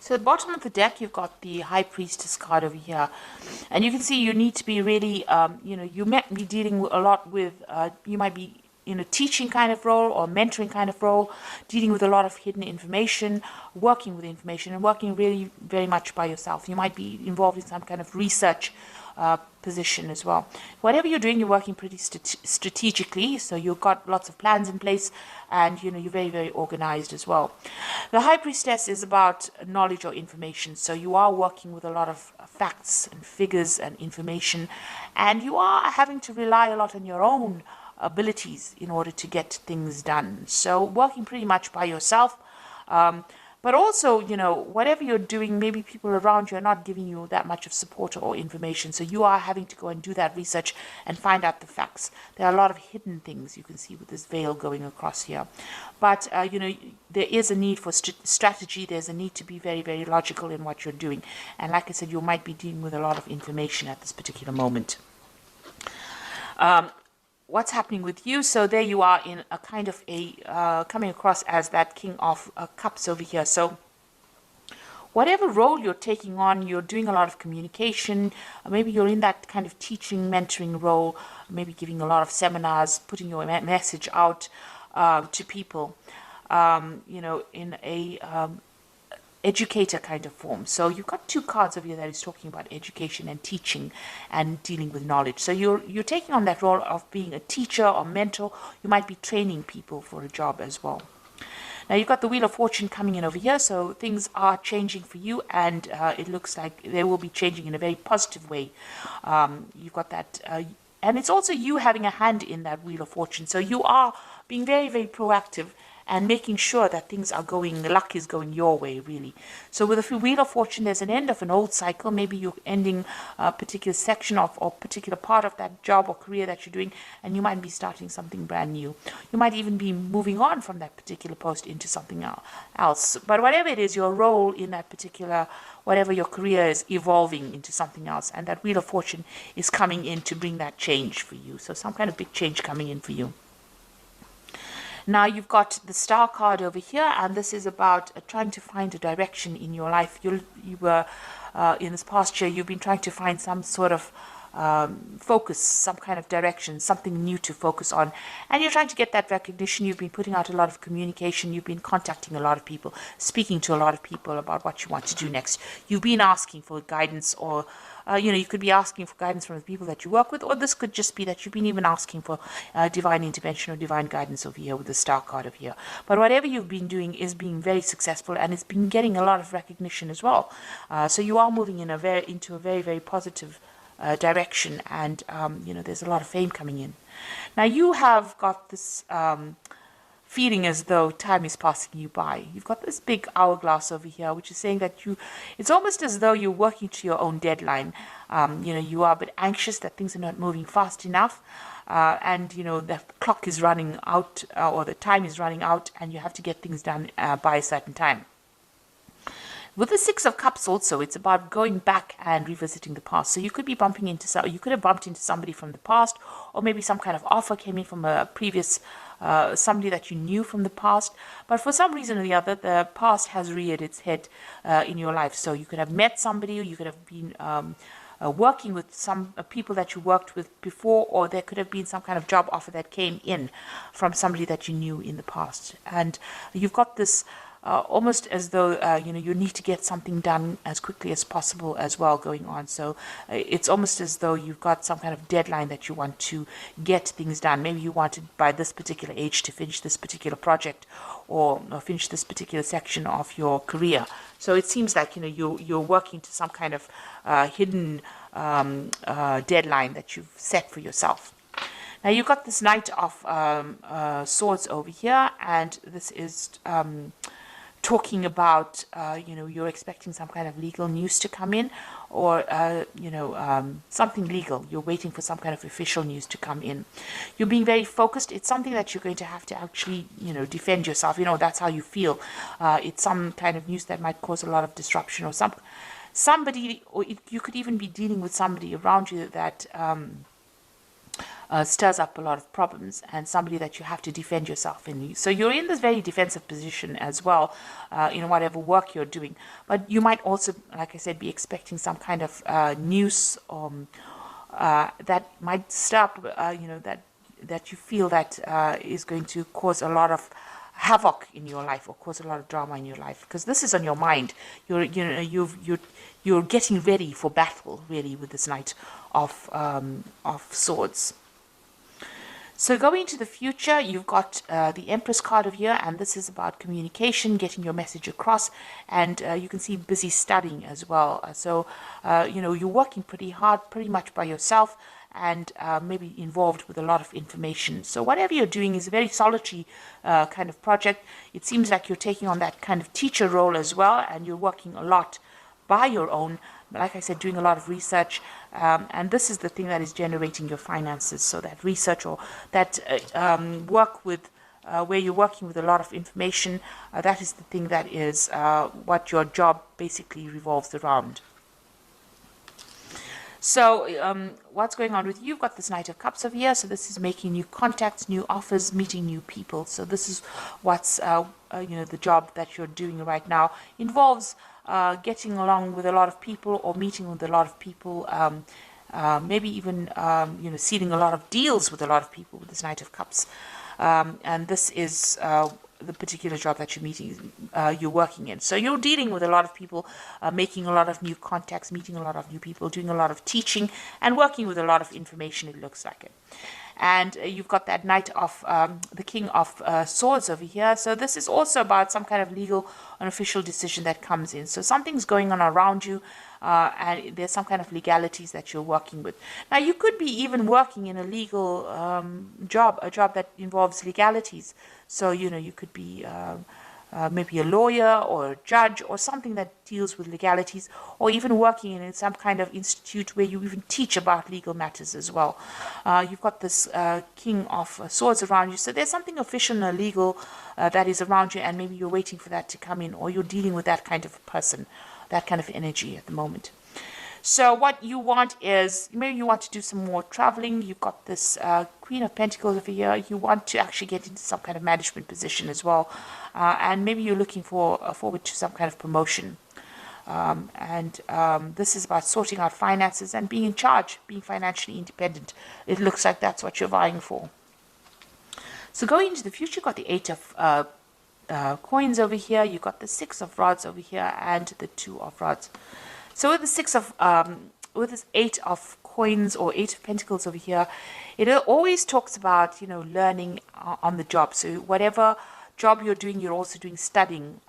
So at the bottom of the deck, you've got the High Priestess card over here. And you can see you need to be really, you might be dealing a lot with, you might be in a teaching kind of role or mentoring kind of role, dealing with a lot of hidden information, working with information, and working really very much by yourself. You might be involved in some kind of research position as well. Whatever you're doing, you're working pretty strategically, so you've got lots of plans in place, and you're very, very organized as well. The High Priestess is about knowledge or information, so you are working with a lot of facts and figures and information, and you are having to rely a lot on your own abilities in order to get things done. So working pretty much by yourself. But also, whatever you're doing, maybe people around you are not giving you that much of support or information. So you are having to go and do that research and find out the facts. There are a lot of hidden things you can see with this veil going across here. But, there is a need for strategy. There's a need to be very, very logical in what you're doing. And like I said, you might be dealing with a lot of information at this particular moment. What's happening with you? So there you are in a kind of coming across as that King of Cups over here. So whatever role you're taking on, you're doing a lot of communication. Maybe you're in that kind of teaching, mentoring role, maybe giving a lot of seminars, putting your message out to people, in a educator kind of form. So you've got two cards over here that is talking about education and teaching and dealing with knowledge. So you're taking on that role of being a teacher or mentor. You might be training people for a job as well. Now you've got the Wheel of Fortune coming in over here, so things are changing for you, and it looks like they will be changing in a very positive way. You've got that, and it's also you having a hand in that Wheel of Fortune. So you are being very, very proactive and making sure that things are going, luck is going your way, really. So with the Wheel of Fortune, there's an end of an old cycle. Maybe you're ending a particular section of or particular part of that job or career that you're doing, and you might be starting something brand new. You might even be moving on from that particular post into something else. But whatever it is, your role in that particular, whatever your career is, evolving into something else, and that Wheel of Fortune is coming in to bring that change for you. So some kind of big change coming in for you. Now you've got the Star card over here, and this is about trying to find a direction in your life. You were in this past year, you've been trying to find some sort of focus, some kind of direction, something new to focus on, and you're trying to get that recognition. You've been putting out a lot of communication. You've been contacting a lot of people, speaking to a lot of people about what you want to do next. You've been asking for guidance, or you could be asking for guidance from the people that you work with, or this could just be that you've been even asking for divine intervention or divine guidance over here with the Star card over here. But whatever you've been doing is being very successful, and it's been getting a lot of recognition as well. So you are moving in into a very, very positive direction, and there's a lot of fame coming in. Now you have got this feeling as though time is passing you by. You've got this big hourglass over here, which is saying that it's almost as though you're working to your own deadline. You are a bit anxious that things are not moving fast enough, and the clock is running out, or the time is running out, and you have to get things done by a certain time. With the Six of Cups also, it's about going back and revisiting the past. So you could be you could have bumped into somebody from the past, or maybe some kind of offer came in from a previous, somebody that you knew from the past. But for some reason or the other, the past has reared its head in your life. So you could have met somebody, or you could have been working with some people that you worked with before, or there could have been some kind of job offer that came in from somebody that you knew in the past. And you've got this almost as though you need to get something done as quickly as possible as well going on. So it's almost as though you've got some kind of deadline that you want to get things done. Maybe you wanted by this particular age to finish this particular project, or finish this particular section of your career. So it seems like you're working to some kind of hidden deadline that you've set for yourself. Now you've got this Knight of Swords over here, and this is talking about you're expecting some kind of legal news to come in, or something legal. You're waiting for some kind of official news to come in. You're being very focused. It's something that you're going to have to actually defend yourself. That's how you feel. It's some kind of news that might cause a lot of disruption, or somebody, or you could even be dealing with somebody around you that stirs up a lot of problems, and somebody that you have to defend yourself in. So you're in this very defensive position as well, in whatever work you're doing. But you might also, like I said, be expecting some kind of news that might stir up, that you feel that is going to cause a lot of havoc in your life or cause a lot of drama in your life, because this is on your mind. You're getting ready for battle, really, with this Knight of Swords. So going into the future, you've got the Empress card of here, and this is about communication, getting your message across, and you can see busy studying as well. So you're working pretty hard, pretty much by yourself, and maybe involved with a lot of information. So whatever you're doing is a very solitary kind of project. It seems like you're taking on that kind of teacher role as well, and you're working a lot by your own, like I said, doing a lot of research, and this is the thing that is generating your finances. So that research or that work with where you're working with a lot of information, that is the thing that is what your job basically revolves around. So what's going on with you? You've got this Knight of Cups over here. So this is making new contacts, new offers, meeting new people. So this is what's the job that you're doing right now. Involves getting along with a lot of people or meeting with a lot of people. Maybe even sealing a lot of deals with a lot of people with this Knight of Cups. And this is the particular job that you're working in. So you're dealing with a lot of people, making a lot of new contacts, meeting a lot of new people, doing a lot of teaching, and working with a lot of information, it looks like it. And you've got that Knight of the King of Swords over here. So this is also about some kind of legal and official decision that comes in. So something's going on around you, and there's some kind of legalities that you're working with. Now, you could be even working in a legal job, a job that involves legalities. So, you could be maybe a lawyer or a judge or something that deals with legalities, or even working in some kind of institute where you even teach about legal matters as well. You've got this King of Swords around you, so there's something official and legal that is around you, and maybe you're waiting for that to come in, or you're dealing with that kind of person, that kind of energy at the moment. So what you want is, maybe you want to do some more traveling. You've got this Queen of Pentacles over here. You want to actually get into some kind of management position as well. And maybe you're looking forward to some kind of promotion. This is about sorting out finances and being in charge, being financially independent. It looks like that's what you're vying for. So going into the future, you've got the Eight of Coins over here. You've got the Six of Rods over here and the Two of Rods. So with the with this Eight of Coins or Eight of Pentacles over here, it always talks about, learning on the job. So whatever job you're doing, you're also doing studying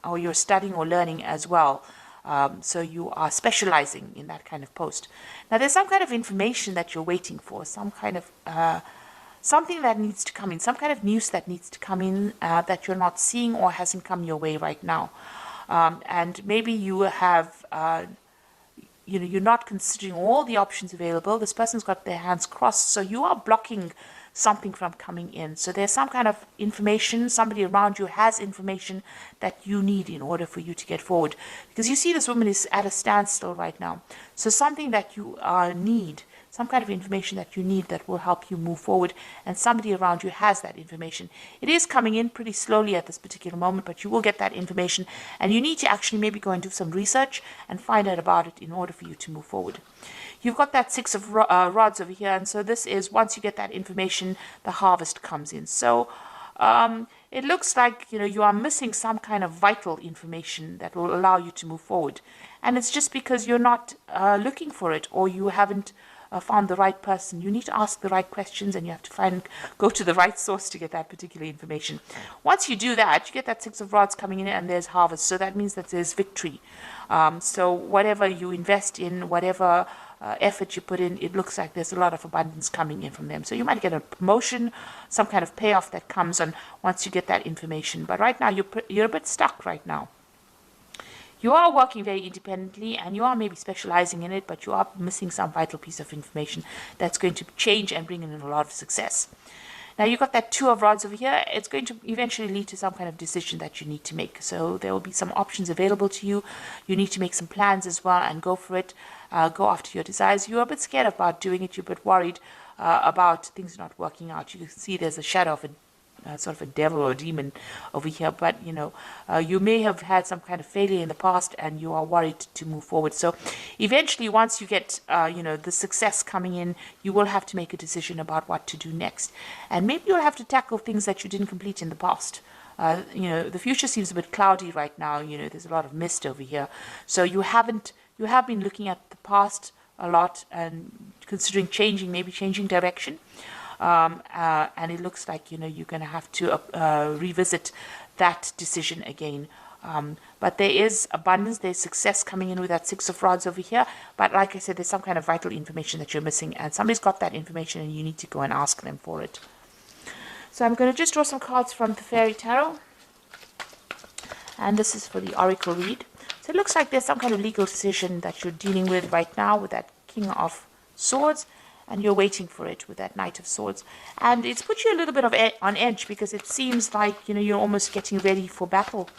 or you're studying or learning as well. So you are specializing in that kind of post. Now there's some kind of information that you're waiting for, some kind of something that needs to come in, some kind of news that needs to come in that you're not seeing or hasn't come your way right now. And maybe you have, you're not considering all the options available. This person's got their hands crossed, so you are blocking something from coming in. So there's some kind of information, somebody around you has information that you need in order for you to get forward. Because you see this woman is at a standstill right now. So something that you need, some kind of information that you need that will help you move forward, and somebody around you has that information. It is coming in pretty slowly at this particular moment, but you will get that information, and you need to actually maybe go and do some research and find out about it in order for you to move forward. You've got that Six of Rods over here, and so this is, once you get that information, the harvest comes in. So it looks like, you are missing some kind of vital information that will allow you to move forward. And it's just because you're not looking for it, or you haven't found the right person. You need to ask the right questions, and you have to go to the right source to get that particular information. Once you do that, you get that Six of Rods coming in, and there's harvest. So that means that there's victory. So whatever you invest in, whatever effort you put in, it looks like there's a lot of abundance coming in from them. So you might get a promotion, some kind of payoff that comes on once you get that information. But right now, you're a bit stuck right now. You are working very independently, and you are maybe specializing in it, but you are missing some vital piece of information that's going to change and bring in a lot of success. Now you've got that Two of Rods over here. It's going to eventually lead to some kind of decision that you need to make. So there will be some options available to you. You need to make some plans as well and go for it. Go after your desires. You're a bit scared about doing it. You're a bit worried about things not working out. You can see there's a shadow of a sort of a devil or a demon over here, but you may have had some kind of failure in the past and you are worried to move forward. So eventually, once you get the success coming in, you will have to make a decision about what to do next, and maybe you'll have to tackle things that you didn't complete in the past. The future seems a bit cloudy right now. There's a lot of mist over here, so you have been looking at the past a lot and considering maybe changing direction. And it looks like you're going to have to revisit that decision again. But there is abundance, there's success coming in with that Six of Rods over here. But like I said, there's some kind of vital information that you're missing, and somebody's got that information and you need to go and ask them for it. So I'm going to just draw some cards from the Fairy Tarot, and this is for the Oracle read. So it looks like there's some kind of legal decision that you're dealing with right now with that King of Swords, and you're waiting for it with that Knight of Swords. And it's put you a little bit on edge, because it seems like you're almost getting ready for battle.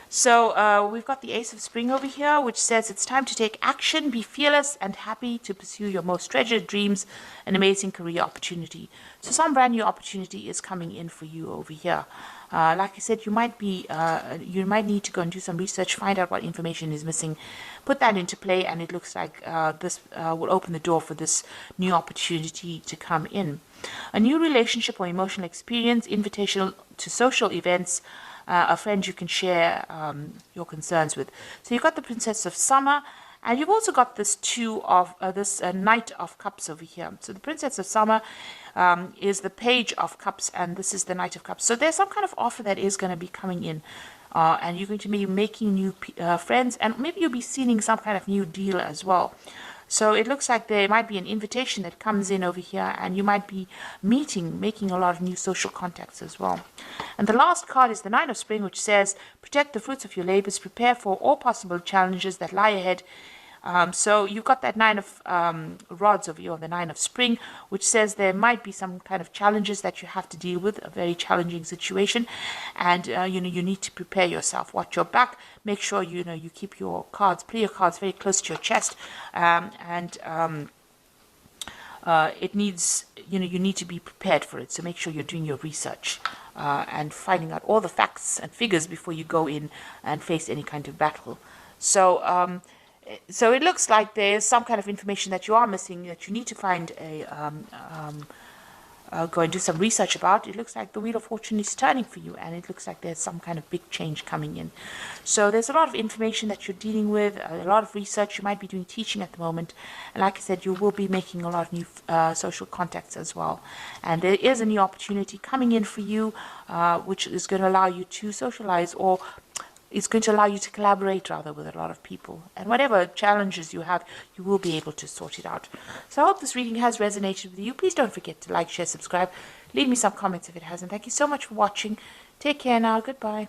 So we've got the Ace of Spring over here, which says it's time to take action, be fearless and happy to pursue your most treasured dreams, an amazing career opportunity. So some brand new opportunity is coming in for you over here. Like I said, you might need to go and do some research, find out what information is missing, put that into play, and it looks like this will open the door for this new opportunity to come in. A new relationship or emotional experience, invitation to social events, a friend you can share your concerns with. So you've got the Princess of Summer, and you've also got this Knight of Cups over here. So the Princess of Summer is the Page of Cups, and this is the Knight of Cups. So there's some kind of offer that is going to be coming in, and you're going to be making new friends, and maybe you'll be sealing some kind of new deal as well. So it looks like there might be an invitation that comes in over here, and you might be making a lot of new social contacts as well. And the last card is the Nine of Spring, which says, protect the fruits of your labors, prepare for all possible challenges that lie ahead. So you've got that Nine of Rods over here, or the Nine of Spring, which says there might be some kind of challenges that you have to deal with, a very challenging situation, and you need to prepare yourself. Watch your back. Make sure you keep your cards, play your cards very close to your chest, it needs you need to be prepared for it. So make sure you're doing your research and finding out all the facts and figures before you go in and face any kind of battle. So so it looks like there's some kind of information that you are missing, that you need to find go and do some research about. It looks like the Wheel of Fortune is turning for you, and it looks like there's some kind of big change coming in. So there's a lot of information that you're dealing with, a lot of research. You might be doing teaching at the moment, and like I said, you will be making a lot of new social contacts as well. And there is a new opportunity coming in for you, which is going to allow you to socialize, or it's going to allow you to collaborate rather with a lot of people. And whatever challenges you have, you will be able to sort it out. So I hope this reading has resonated with you. Please don't forget to like, share, subscribe. Leave me some comments if it hasn't. Thank you so much for watching. Take care now. Goodbye.